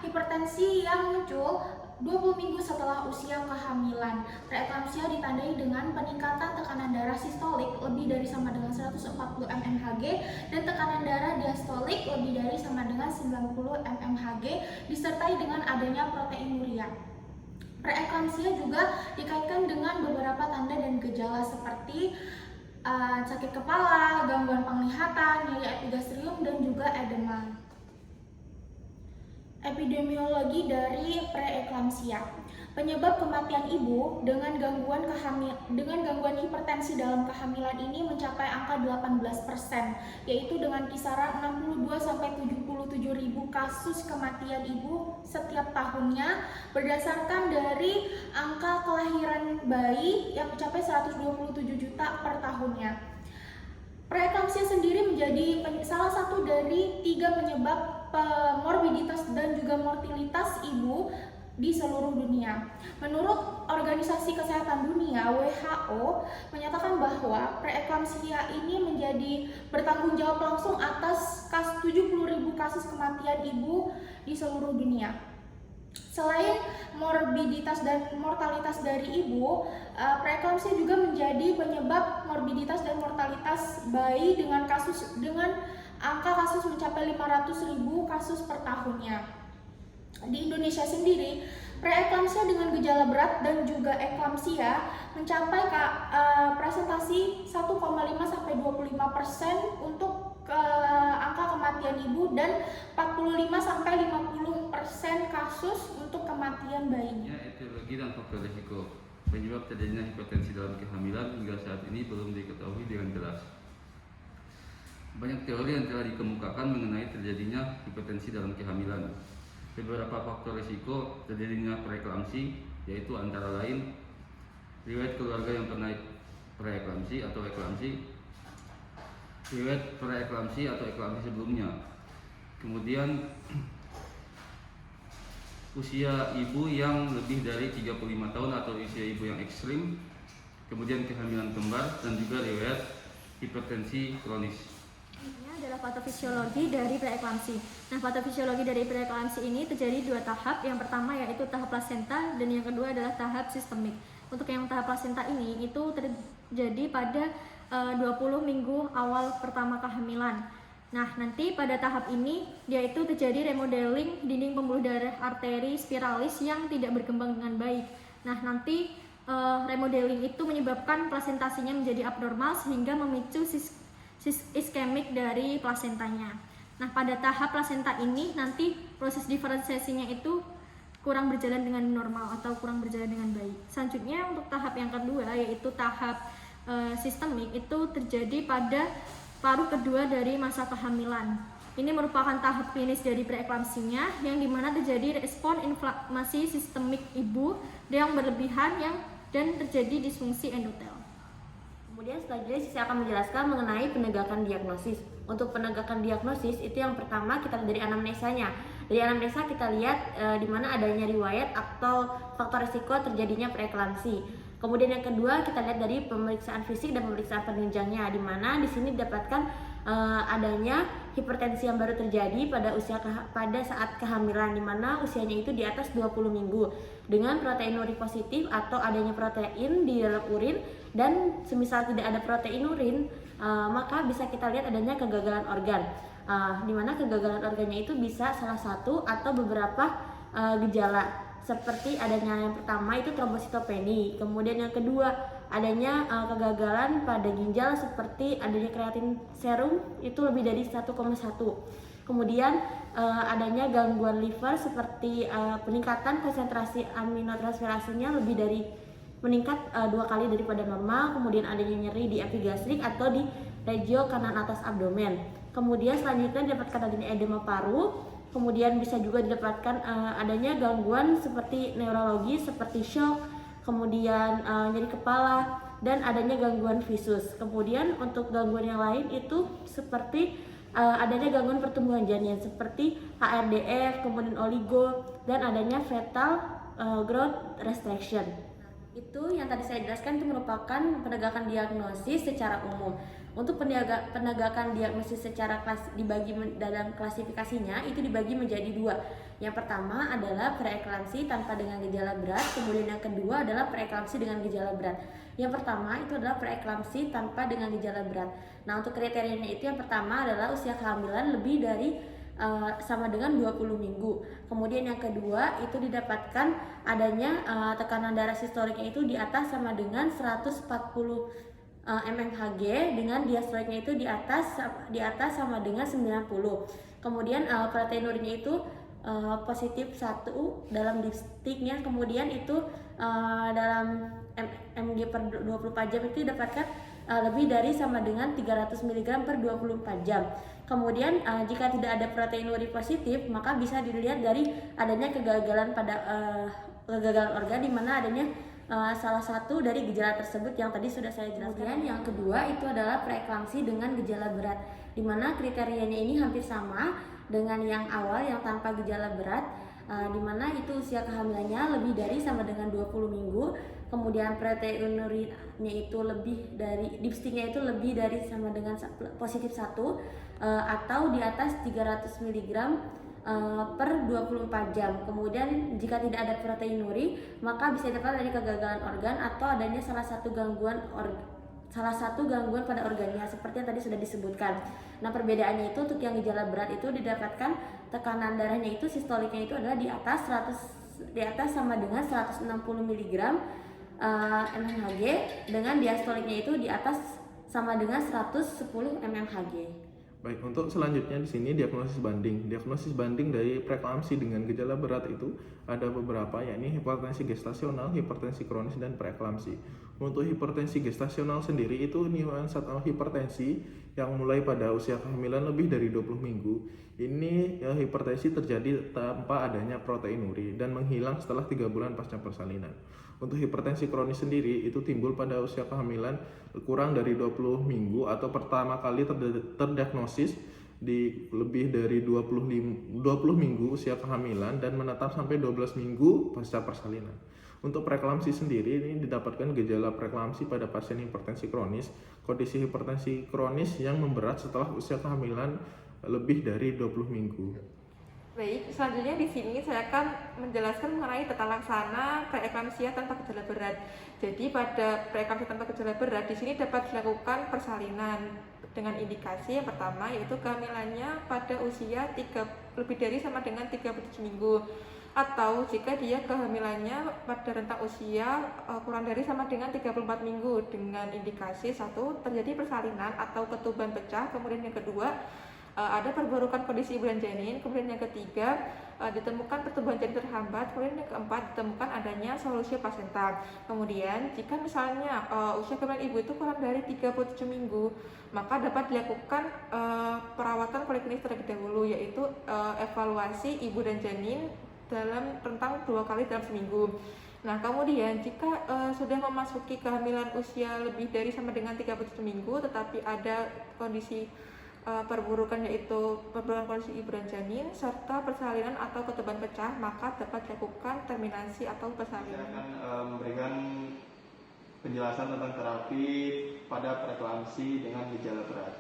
hipertensi yang muncul 20 minggu setelah usia kehamilan. Preeklamsia ditandai dengan peningkatan tekanan darah sistolik lebih dari sama dengan 140 mmHg dan tekanan darah diastolik lebih dari sama dengan 90 mmHg disertai dengan adanya proteinuria. Preeklamsia juga dikaitkan dengan beberapa tanda dan gejala seperti sakit kepala, gangguan penglihatan, nyeri epigastrium, dan juga edema. Epidemiologi dari preeklamsia. Penyebab kematian ibu dengan gangguan hipertensi dalam kehamilan ini mencapai angka 18%, yaitu dengan kisaran 62 sampai 77 ribu kasus kematian ibu setiap tahunnya berdasarkan dari angka kelahiran bayi yang mencapai 127 juta per tahunnya. Preeklamsia sendiri menjadi salah satu dari 3 penyebab morbiditas dan juga mortalitas ibu di seluruh dunia. Menurut Organisasi Kesehatan Dunia (WHO) menyatakan bahwa preeklamsia ini menjadi bertanggung jawab langsung atas 70.000 kasus kematian ibu di seluruh dunia. Selain morbiditas dan mortalitas dari ibu, preeklamsia juga menjadi penyebab morbiditas dan mortalitas bayi dengan angka kasus mencapai 500.000 kasus per tahunnya. Di Indonesia sendiri, preeklamsia dengan gejala berat dan juga eklamsia mencapai presentasi 1,5 sampai 25% untuk angka kematian ibu dan 45 sampai 50% kasus untuk kematian bayinya. Etiologi dan faktor risiko penyebab terjadinya hipertensi dalam kehamilan hingga saat ini belum diketahui dengan jelas. Banyak teori yang telah dikemukakan mengenai terjadinya hipertensi dalam kehamilan. Beberapa faktor risiko terjadinya preeklamsi yaitu antara lain riwayat keluarga yang pernah preeklamsi atau eklamsi, riwayat preeklamsi atau eklamsi sebelumnya, kemudian usia ibu yang lebih dari 35 tahun atau usia ibu yang ekstrim, kemudian kehamilan kembar, dan juga riwayat hipertensi kronis. Ini adalah patofisiologi dari preeklamsi. Nah, patofisiologi dari preeklamsi ini terjadi 2 tahap. Yang pertama yaitu tahap plasenta dan yang kedua adalah tahap sistemik. Untuk yang tahap plasenta ini itu terjadi pada 20 minggu awal pertama kehamilan. Nah, nanti pada tahap ini yaitu terjadi remodeling dinding pembuluh darah arteri spiralis yang tidak berkembang dengan baik. Nah, nanti remodeling itu menyebabkan plasentasinya menjadi abnormal sehingga memicu iskemik dari plasentanya. Nah, pada tahap plasenta ini nanti proses diferensiasinya itu kurang berjalan dengan normal atau kurang berjalan dengan baik. Selanjutnya untuk tahap yang kedua yaitu tahap sistemik itu terjadi pada paruh kedua dari masa kehamilan. Ini merupakan tahap klinis dari preeklamsinya yang dimana terjadi respon inflamasi sistemik ibu yang berlebihan dan terjadi disfungsi endotel. Kemudian selanjutnya saya akan menjelaskan mengenai penegakan diagnosis. Untuk penegakan diagnosis itu yang pertama kita lihat dari anamnesanya. Dari anamnesa kita lihat di mana adanya riwayat atau faktor risiko terjadinya preeklamsi. Kemudian yang kedua kita lihat dari pemeriksaan fisik dan pemeriksaan penunjangnya, di mana di sini didapatkan adanya hipertensi yang baru terjadi pada saat kehamilan, di mana usianya itu di atas 20 minggu dengan proteinuri positif atau adanya protein di dalam urin, dan semisal tidak ada protein urin maka bisa kita lihat adanya kegagalan organ, di mana kegagalan organnya itu bisa salah satu atau beberapa gejala seperti adanya yang pertama itu trombositopeni, kemudian yang kedua adanya kegagalan pada ginjal seperti adanya kreatin serum itu lebih dari 1,1, kemudian adanya gangguan liver seperti peningkatan konsentrasi aminotransferasenya lebih dari meningkat 2 kali daripada normal, kemudian adanya nyeri di epigastrik atau di regio kanan atas abdomen, kemudian selanjutnya didapatkan adanya edema paru. Kemudian bisa juga didapatkan adanya gangguan seperti neurologi seperti shock, kemudian nyeri kepala, dan adanya gangguan visus. Kemudian untuk gangguan yang lain itu seperti adanya gangguan pertumbuhan janin seperti HRDF, kemudian oligo, dan adanya fetal growth restriction. Itu yang tadi saya jelaskan itu merupakan penegakan diagnosis secara umum. Untuk penegakan diagnosis secara dibagi dalam klasifikasinya itu dibagi menjadi 2. Yang pertama adalah preeklamsi tanpa dengan gejala berat, kemudian yang kedua adalah preeklamsi dengan gejala berat. Yang pertama itu adalah preeklamsi tanpa dengan gejala berat. Nah, untuk kriterianya itu yang pertama adalah usia kehamilan lebih dari sama dengan 20 minggu. Kemudian yang kedua itu didapatkan adanya tekanan darah sistoliknya itu di atas sama dengan 140 mmHg dengan diastoliknya itu di atas sama dengan 90. Kemudian proteinurinnya itu positif 1 dalam dipstiknya. Kemudian itu dalam mg per 24 jam itu didapatkan lebih dari sama dengan 300 mg per 24 jam. Kemudian jika tidak ada proteinuri positif, maka bisa dilihat dari adanya kegagalan organ, di mana adanya salah satu dari gejala tersebut yang tadi sudah saya jelaskan. Kemudian yang kedua itu adalah preeklamsi dengan gejala berat, di mana kriterianya ini hampir sama dengan yang awal yang tanpa gejala berat, di mana itu usia kehamilannya lebih dari sama dengan 20 minggu. Kemudian proteinurinnya itu lebih dari dipstiknya itu lebih dari sama dengan positif 1 atau di atas 300 mg per 24 jam. Kemudian jika tidak ada proteinuri, maka bisa dapat dari kegagalan organ atau adanya salah satu gangguan pada organnya seperti yang tadi sudah disebutkan. Nah, perbedaannya itu untuk yang gejala berat itu didapatkan tekanan darahnya itu sistoliknya itu adalah di atas sama dengan 160 mg mmHg dengan diastoliknya itu di atas sama dengan 110 mmHg. Baik, untuk selanjutnya di sini diagnosis banding. Diagnosis banding dari preeklamsi dengan gejala berat itu ada beberapa, yakni hipertensi gestasional, hipertensi kronis, dan preeklamsi. Untuk hipertensi gestasional sendiri itu nuansa hipertensi yang mulai pada usia kehamilan lebih dari 20 minggu. Ini hipertensi terjadi tanpa adanya proteinuri dan menghilang setelah 3 bulan pasca persalinan. Untuk hipertensi kronis sendiri itu timbul pada usia kehamilan kurang dari 20 minggu atau pertama kali terdiagnosis di lebih dari 20 minggu usia kehamilan dan menetap sampai 12 minggu pasca persalinan. Untuk preeklamsi sendiri ini didapatkan gejala preeklamsi pada pasien hipertensi kronis, kondisi hipertensi kronis yang memberat setelah usia kehamilan lebih dari 20 minggu. Baik, selanjutnya di sini saya akan menjelaskan mengenai tata laksana preeklamsia tanpa gejala berat. Jadi pada preeklamsia tanpa gejala berat di sini dapat dilakukan persalinan dengan indikasi yang pertama yaitu kehamilannya pada usia lebih dari sama dengan 37 minggu, atau jika dia kehamilannya pada rentang usia kurang dari sama dengan 34 minggu dengan indikasi satu terjadi persalinan atau ketuban pecah, kemudian yang kedua ada perburukan kondisi ibu dan janin, kemudian yang ketiga ditemukan pertumbuhan janin terhambat, kemudian yang keempat ditemukan adanya solusi plasenta. Kemudian jika misalnya usia kehamilan ibu itu kurang dari 37 minggu, maka dapat dilakukan perawatan poliklinis terlebih dahulu, yaitu evaluasi ibu dan janin dalam rentang 2 kali dalam seminggu. Nah, kemudian jika sudah memasuki kehamilan usia lebih dari sama dengan 37 minggu tetapi ada kondisi perburukan yaitu perburukan kondisi ibu dan janin serta persalinan atau ketuban pecah, maka dapat dilakukan terminasi atau persalinan. Saya akan memberikan penjelasan tentang terapi pada preeklamsi dengan gejala berat.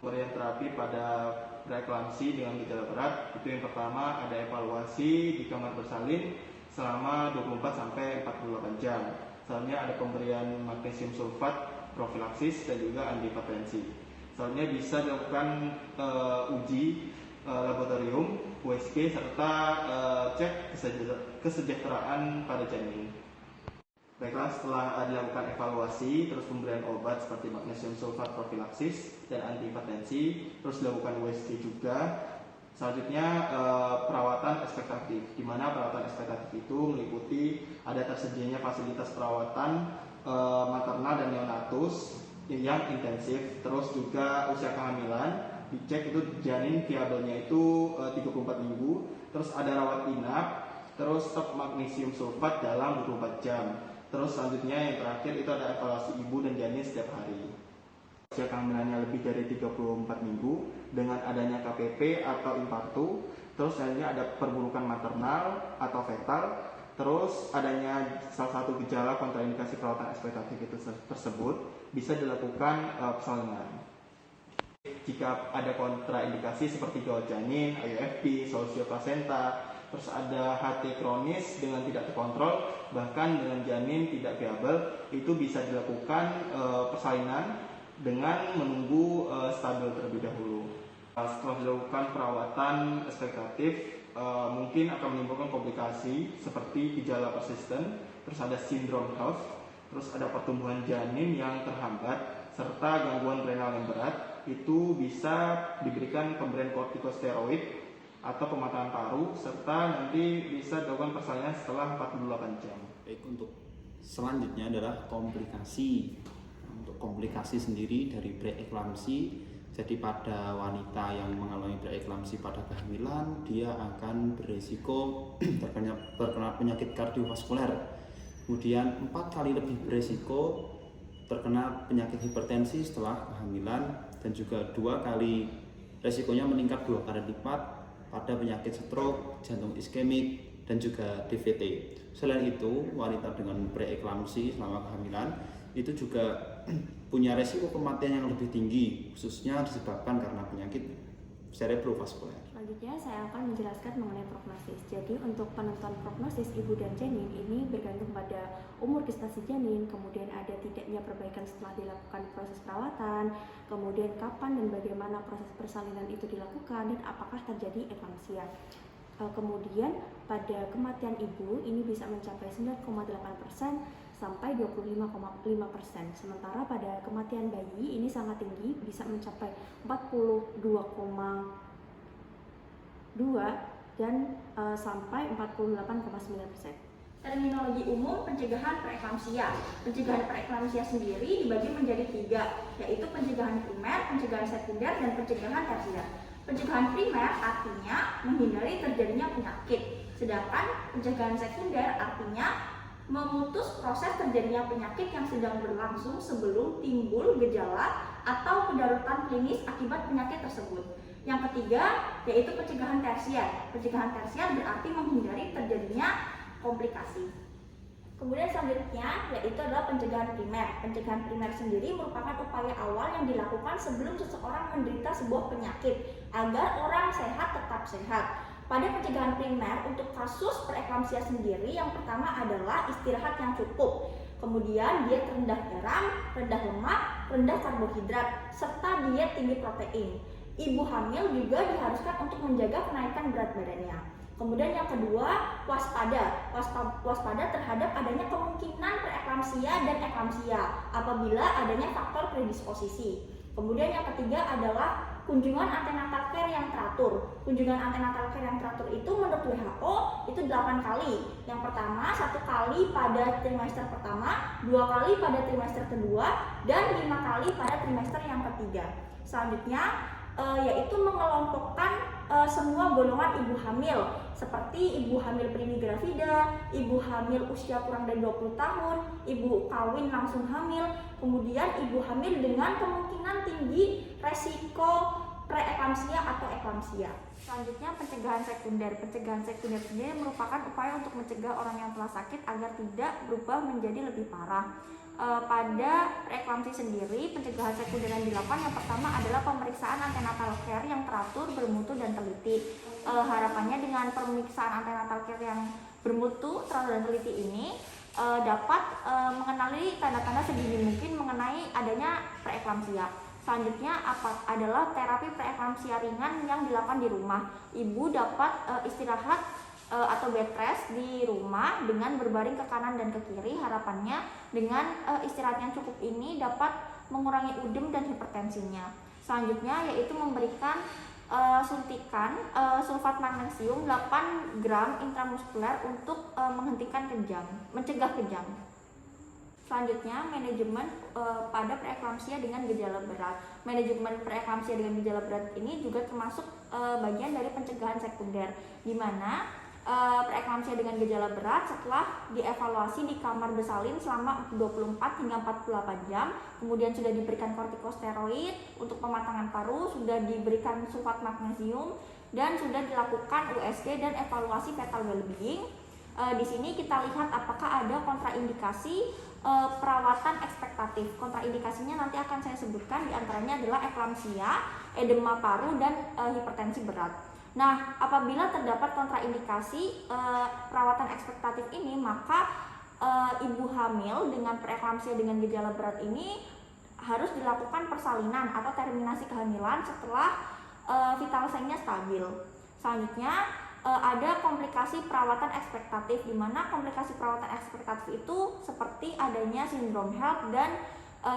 Pemberian terapi pada preeklamsi dengan gejala berat itu yang pertama ada evaluasi di kamar bersalin selama 24 sampai 48 jam. Selanjutnya ada pemberian magnesium sulfat profilaksis dan juga antihipertensi. Selanjutnya bisa dilakukan uji laboratorium, USG, serta cek kesejahteraan pada janin. Baiklah, setelah dilakukan evaluasi, terus pemberian obat seperti magnesium sulfat profilaksis dan antihipertensi, terus dilakukan USG juga. Selanjutnya perawatan ekspektatif, di mana perawatan ekspektatif itu meliputi ada tersedianya fasilitas perawatan maternal dan neonatus yang intensif, terus juga usia kehamilan dicek itu janin viabelnya itu 34 minggu, terus ada rawat inap, terus stok magnesium sulfat dalam 24 jam. Terus selanjutnya yang terakhir itu ada evaluasi ibu dan janin setiap hari. Usia kehamilannya lebih dari 34 minggu dengan adanya KPP atau infartu, terus selanjutnya ada perburukan maternal atau fetal, terus adanya salah satu gejala kontraindikasi perawatan ekspektatif itu tersebut bisa dilakukan persalinan. jika ada kontraindikasi seperti gawat janin, IUFB, solusi plasenta, terus ada HT kronis dengan tidak terkontrol, bahkan dengan janin tidak viabel, itu bisa dilakukan persalinan dengan menunggu stabil terlebih dahulu. Setelah dilakukan perawatan ekspektatif, mungkin akan menimbulkan komplikasi seperti gejala persisten, terus ada sindrom House, terus ada pertumbuhan janin yang terhambat, serta gangguan renal yang berat. Itu bisa diberikan pemberian kortikosteroid atau pematangan paru, serta nanti bisa dilakukan persalinan setelah 48 jam. Baik, untuk selanjutnya adalah komplikasi. Untuk komplikasi sendiri dari preeklamsi, jadi pada wanita yang mengalami preeklamsi pada kehamilan, dia akan beresiko terkena penyakit kardiovaskuler. Kemudian 4 kali lebih beresiko terkena penyakit hipertensi setelah kehamilan, dan juga 2 kali resikonya meningkat 2 kali lipat pada penyakit stroke, jantung iskemik, dan juga DVT. Selain itu, wanita dengan preeklamsi selama kehamilan itu juga punya resiko kematian yang lebih tinggi, khususnya disebabkan karena penyakit cerebrovaskuler. Selanjutnya saya akan menjelaskan mengenai prognosis. Jadi untuk penentuan prognosis ibu dan janin ini bergantung pada umur gestasi janin, kemudian ada tidaknya perbaikan setelah dilakukan proses perawatan, kemudian kapan dan bagaimana proses persalinan itu dilakukan, dan apakah terjadi eklamsia. Kemudian pada kematian ibu ini bisa mencapai 9,8% sampai 25,5%. Sementara pada kematian bayi ini sangat tinggi, bisa mencapai 42,2 dan sampai 48,9%. Terminologi umum pencegahan preeklamsia. Pencegahan preeklamsia sendiri dibagi menjadi 3, yaitu pencegahan primer, pencegahan sekunder, dan pencegahan tersier. Pencegahan primer artinya menghindari terjadinya penyakit, sedangkan pencegahan sekunder artinya memutus proses terjadinya penyakit yang sedang berlangsung sebelum timbul gejala atau kedaruratan klinis akibat penyakit tersebut. Yang ketiga yaitu pencegahan tersier. Pencegahan tersier berarti menghindari terjadinya komplikasi. Kemudian selanjutnya yaitu adalah pencegahan primer. Pencegahan primer sendiri merupakan upaya awal yang dilakukan sebelum seseorang menderita sebuah penyakit agar orang sehat tetap sehat. Pada pencegahan primer untuk kasus preeklamsia sendiri, yang pertama adalah istirahat yang cukup, kemudian diet rendah garam, rendah lemak, rendah karbohidrat, serta diet tinggi protein. Ibu hamil juga diharuskan untuk menjaga kenaikan berat badannya. Kemudian yang kedua, waspada terhadap adanya kemungkinan preeklamsia dan eklamsia apabila adanya faktor predisposisi. Kemudian yang ketiga adalah kunjungan antenatal care yang teratur. Kunjungan antenatal care yang teratur itu menurut WHO itu 8 kali. Yang pertama 1 kali pada trimester pertama, 2 kali pada trimester kedua, dan 5 kali pada trimester yang ketiga. Selanjutnya yaitu mengelompokkan semua golongan ibu hamil seperti ibu hamil primigravida, ibu hamil usia kurang dari 20 tahun, ibu kawin langsung hamil, kemudian ibu hamil dengan kemungkinan tinggi resiko preeklamsia atau eklamsia. Selanjutnya pencegahan sekunder. Pencegahan sekunder sendiri merupakan upaya untuk mencegah orang yang telah sakit agar tidak berubah menjadi lebih parah. Pada preeklamsi sendiri, pencegahan sekunder yang dilakukan yang pertama adalah pemeriksaan antenatal care yang teratur, bermutu, dan teliti. Harapannya dengan pemeriksaan antenatal care yang bermutu, teratur, dan teliti ini dapat mengenali tanda-tanda sedini mungkin mengenai adanya preeklamsia. Selanjutnya adalah terapi preeklamsia ringan yang dilakukan di rumah. Ibu dapat istirahat atau bed rest di rumah dengan berbaring ke kanan dan ke kiri. Harapannya dengan istirahat yang cukup ini dapat mengurangi udem dan hipertensinya. Selanjutnya yaitu memberikan suntikan sulfat magnesium 8 gram intramuskuler untuk mencegah kejang. Selanjutnya manajemen pada preeklamsia dengan gejala berat. Manajemen preeklamsia dengan gejala berat ini juga termasuk bagian dari pencegahan sekunder, di mana preeklamsia dengan gejala berat setelah dievaluasi di kamar bersalin selama 24 hingga 48 jam, kemudian sudah diberikan kortikosteroid untuk pematangan paru, sudah diberikan sulfat magnesium, dan sudah dilakukan USG dan evaluasi fetal well-being. Di sini kita lihat apakah ada kontraindikasi perawatan ekspektatif. Kontraindikasinya nanti akan saya sebutkan, diantaranya adalah eklamsia, edema paru, dan hipertensi berat. Nah, apabila terdapat kontraindikasi perawatan ekspektatif ini, maka ibu hamil dengan preeklamsia dengan gejala berat ini harus dilakukan persalinan atau terminasi kehamilan setelah vital sign-nya stabil. Selanjutnya ada komplikasi perawatan ekspektatif, di mana komplikasi perawatan ekspektatif itu seperti adanya sindrom HELLP dan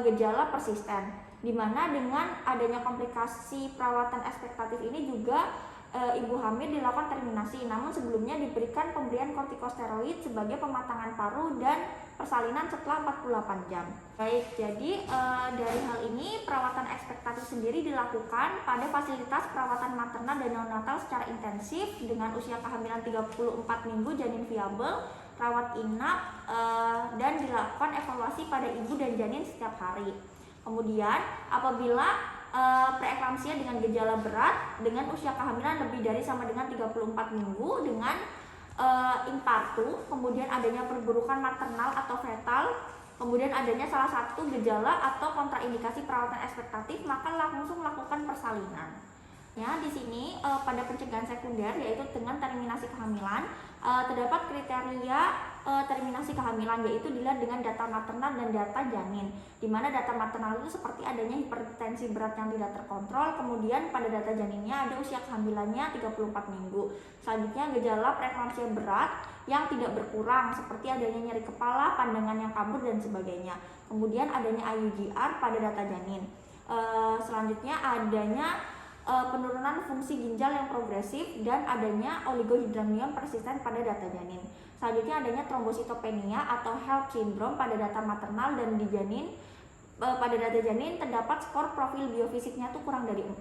gejala persisten, di mana dengan adanya komplikasi perawatan ekspektatif ini juga ibu hamil dilakukan terminasi, namun sebelumnya diberikan pemberian kortikosteroid sebagai pematangan paru dan persalinan setelah 48 jam. Baik, jadi dari hal ini perawatan ekspektatif sendiri dilakukan pada fasilitas perawatan maternal dan neonatal secara intensif dengan usia kehamilan 34 minggu, janin viabel, rawat inap, dan dilakukan evaluasi pada ibu dan janin setiap hari. Kemudian apabila preeklamsia dengan gejala berat dengan usia kehamilan lebih dari sama dengan 34 minggu dengan infartu, kemudian adanya perburukan maternal atau fetal, kemudian adanya salah satu gejala atau kontraindikasi perawatan ekspektatif, maka langsung lakukan persalinan. Ya, di sini pada pencegahan sekunder yaitu dengan terminasi kehamilan terdapat kriteria terminasi kehamilan, yaitu dilihat dengan data maternal dan data janin, di mana data maternal itu seperti adanya hipertensi berat yang tidak terkontrol, kemudian pada data janinnya ada usia kehamilannya 34 minggu. Selanjutnya gejala preeklamsia berat yang tidak berkurang seperti adanya nyeri kepala, pandangan yang kabur dan sebagainya. Kemudian adanya IUGR pada data janin. Selanjutnya adanya penurunan fungsi ginjal yang progresif dan adanya oligohidramnion persisten pada data janin. Selanjutnya adanya trombositopenia atau HELLP syndrome pada data maternal dan di janin. Pada data janin terdapat skor profil biofisiknya tuh kurang dari 4.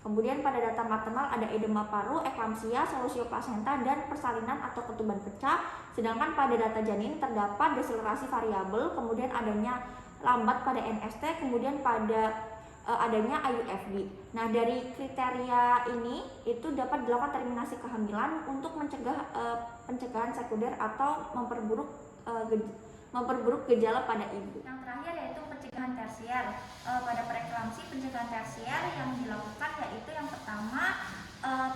Kemudian pada data maternal ada edema paru, eklamsia, solusio plasenta, dan persalinan atau ketuban pecah. Sedangkan pada data janin terdapat deselerasi variabel, kemudian adanya lambat pada NST, kemudian pada adanya IUFD. Nah, dari kriteria ini itu dapat dilakukan terminasi kehamilan untuk mencegah pencegahan sekunder atau memperburuk gejala pada ibu. Yang terakhir yaitu pencegahan tersier. Pada preeklamsi, pencegahan tersier yang dilakukan yaitu yang pertama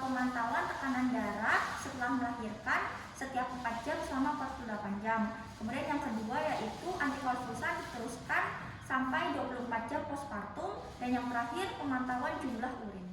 pemantauan tekanan darah setelah melahirkan setiap 4 jam selama 48 jam. Kemudian yang kedua yaitu antikonvulsan diteruskan sampai 24 jam postpartum, dan yang terakhir pemantauan jumlah urin.